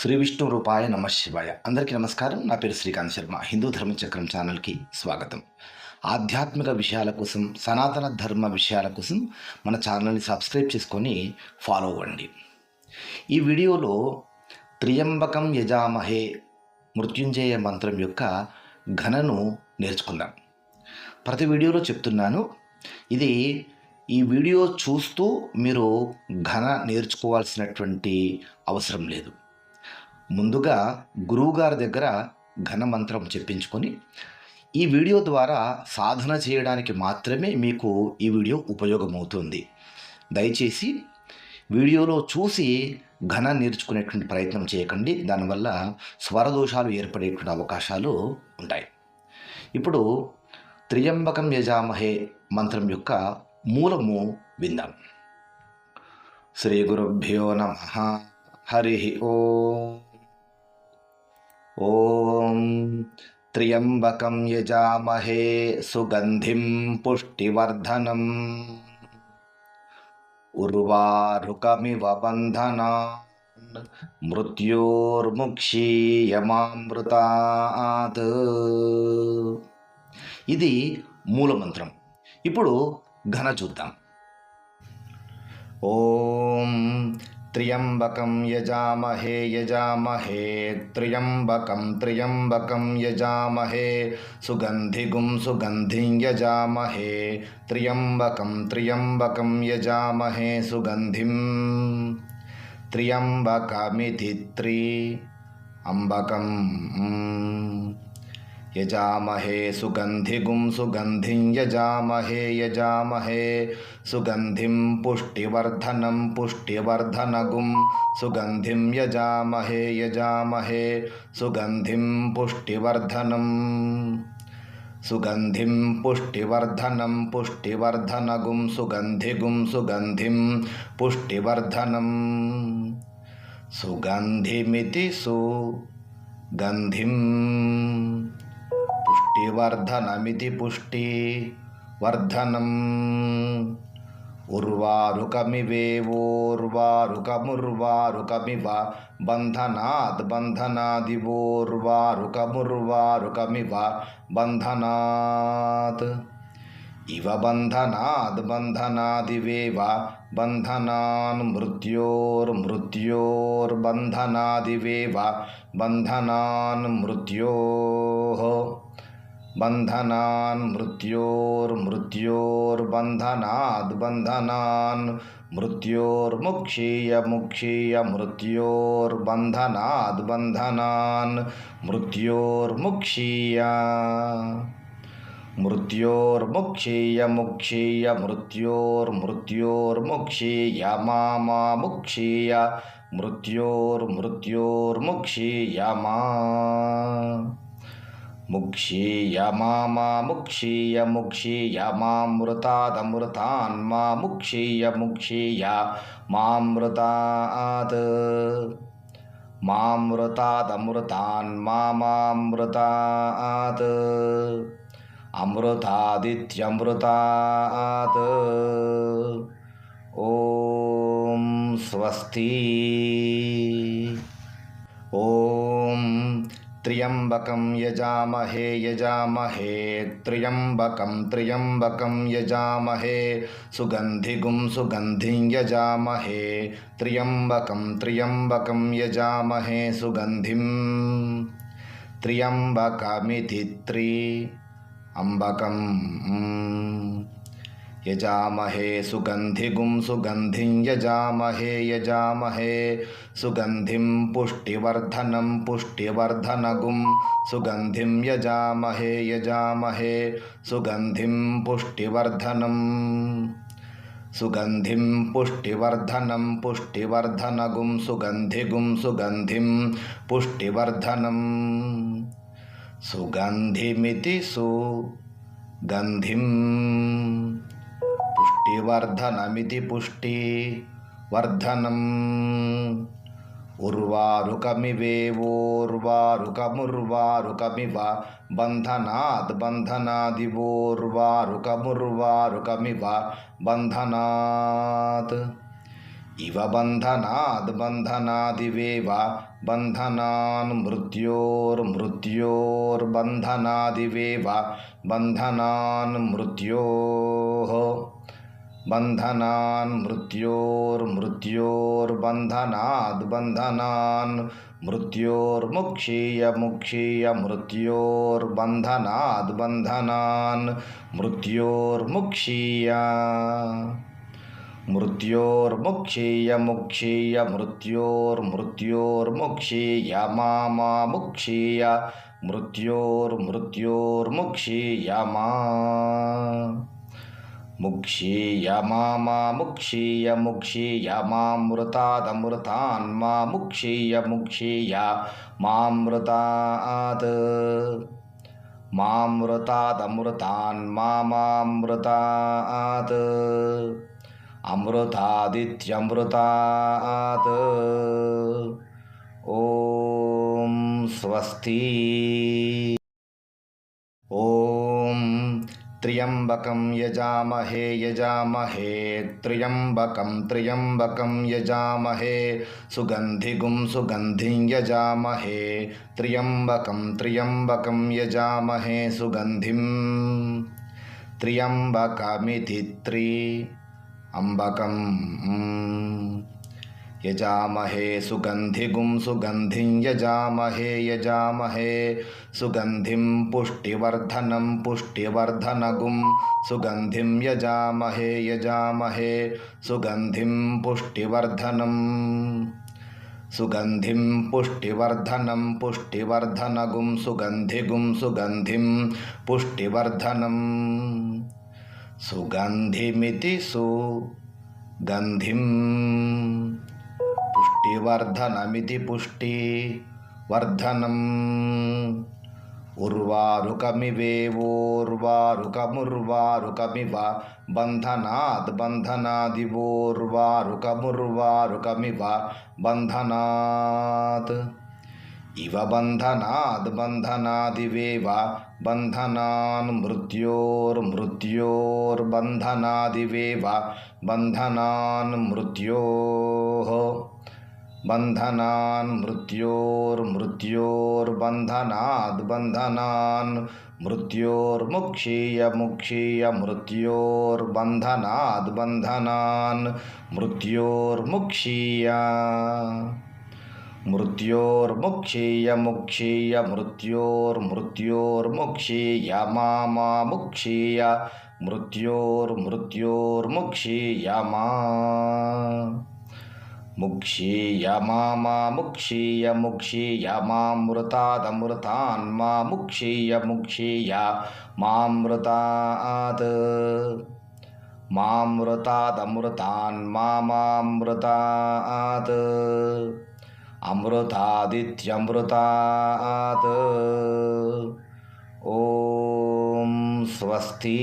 శ్రీ విష్ణు రూపాయ నమ శివాయ. అందరికీ నమస్కారం. నా పేరు శ్రీకాంత్ శర్మ. హిందూ ధర్మచక్రం ఛానల్కి స్వాగతం. ఆధ్యాత్మిక విషయాల కోసం, సనాతన ధర్మ విషయాల కోసం మన ఛానల్ని సబ్స్క్రైబ్ చేసుకొని ఫాలో అవ్వండి. ఈ వీడియోలో త్రియంబకం యజామహే మృత్యుంజయ మంత్రం యొక్క ఘనను నేర్చుకుందాం. ప్రతి వీడియోలో చెప్తున్నాను, ఇది ఈ వీడియో చూస్తూ మీరు ఘన నేర్చుకోవాల్సినటువంటి అవసరం లేదు. ముందుగా గురువుగారి దగ్గర ఘన మంత్రం చెప్పించుకొని ఈ వీడియో ద్వారా సాధన చేయడానికి మాత్రమే మీకు ఈ వీడియో ఉపయోగమవుతుంది. దయచేసి వీడియోలో చూసి ఘన నేర్చుకునేటువంటి ప్రయత్నం చేయకండి. దానివల్ల స్వరదోషాలు ఏర్పడేటువంటి అవకాశాలు ఉంటాయి. ఇప్పుడు త్రియంబకం యజామహే మంత్రం యొక్క మూలము విందాం. శ్రీ గురుభ్యో నమః. హరి ఓం. ఓం త్ర్యంబకం యజామహే సుగంధిం పుష్టివర్ధనం ఉర్వారుకమివ బంధనాన్ మృత్యోర్ముక్షీయమామృతాత్. ఇది మూలమంత్రం. ఇప్పుడు ఘన చూద్దాం. ఓం త్ర్యంబకం యజామహే యజామహే త్ర్యంబకం యజామహే సుగంధిగుం సుగంధిం యజామహే త్ర్యంబకం యజామహే సుగంధిం త్ర్యంబకమితి త్ర్యంబకం యజామహే సుగంధిగుం సుగంధిం యజామహే సుగంధిం పుష్టివర్ధనగుం సుగంధిం యజామహే సుగంధిం పుష్టివర్ధనగుం సుగంధిం పుష్టివర్ధనం సుగంధిమితి సుగంధిం పుష్టివర్ధనమితి పుష్టివర్ధనం ఉర్వారుకమివ బంధనాదివోర్వారుకమివ బంధనాత్ ఇవ బంధనాదివేవ బంధనాన్ మృత్యోర్బంధనాదివేవ బంధనాన్ మృత్యోః బంధనాన్ మృత్యోర్బంధనాన్ మృత్యోర్ముక్షీయ మృత్యోర్బంధనాన్ మృత్యోర్ముక్షీయ మాముక్షీయ మృత్యోర్ముక్షీయ ముక్షీయ మామృతాదమృతాన్ ముక్షీయ మామృతాత్ మామృతాదమృతాన్ మామృతాత్ అమృతాదిత్యమృతాత్. ఓం స్వస్తి. ఓం త్ర్యంబకం యజామహే త్ర్యంబకం యజామహే సుగంధిగుం సుగంధిం యజామహే త్ర్యంబకం యజామహే సుగంధిం త్ర్యంబకమితి త్ర్యంబకం యజామహే సుగంధిగుం సుగంధిం యజామహే సుగంధిం పుష్టివర్ధనగుం సుగంధిం యజామహే సుగంధిం పుష్టివర్ధనగుం సుగంధిం పుష్టివర్ధనం సుగంధిమితి సుగంధిం పుష్టివర్ధనమితి పుష్టివర్ధనం ఉర్వారుకమివ బంధనాదివోర్వారుకమివ బంధనాత్ ఇవ బంధనాద్ బంధనాదివేవ బంధనాన్ మృత్యోర్బంధనాదివేవ బంధనాన్ మృత్యోః బంధనాన్ మృత్యోర్బంధనాద్ బంధనాన్ మృత్యోర్ముక్షీయ మృత్యోర్బంధనాద్ బంధనాన్ మృత్యోర్ముక్షీయ మృత్యోర్ముక్షీయ మాముక్షీయ మృత్యోర్ముక్షీయ ముక్షీయ మామృతాదమృతాన్ ముక్షీయ మామృతాత్ మామృతాదమృతాన్ మామృతాత్ అమృతాదిత్యమృతాత్. ఓం స్వస్తి. ఓం త్ర్యంబకం యజామహే త్ర్యంబకం యజామహే సుగంధిగుం సుగంధిం యజామహే త్ర్యంబకం యజామహే సుగంధిం త్ర్యంబకమితి అంబకం యజామహే సుగంధిగుం సుగంధిం యజామహే సుగంధిం పుష్టివర్ధనగుం సుగంధిం యజామహే సుగంధిం పుష్టివర్ధనగుం సుగంధిం పుష్టివర్ధనం సుగంధిమితి సుగంధిం పుష్టివర్ధనమితి పుష్టివర్ధనం ఉర్వారుకమివ బంధనాద్ బంధనాదివోర్వారుకమివ బంధనాత్ ఇవ బంధనాద్ బంధనాదివేవ బంధనాన్ మృత్యోర్బంధనాదివేవ బంధనాన్ మృత్యోః బంధనాన్ మృత్యోర్బంధనాద్ బంధనాన్ మృత్యోర్ముక్షీయ మృత్యోర్బంధనాద్ బంధనాన్ మృత్యోర్ముక్షీయ మృత్యోర్ముక్షీయ మాముక్షీయ మృత్యోర్ముక్షీయ ముక్షీయ మామృతాదమృతాన్ ముక్షీయ మామృతాత్ మామృతాదమృతాన్ మామృతాత్ అమృతాదిత్యమృతాత్. ఓం స్వస్తి.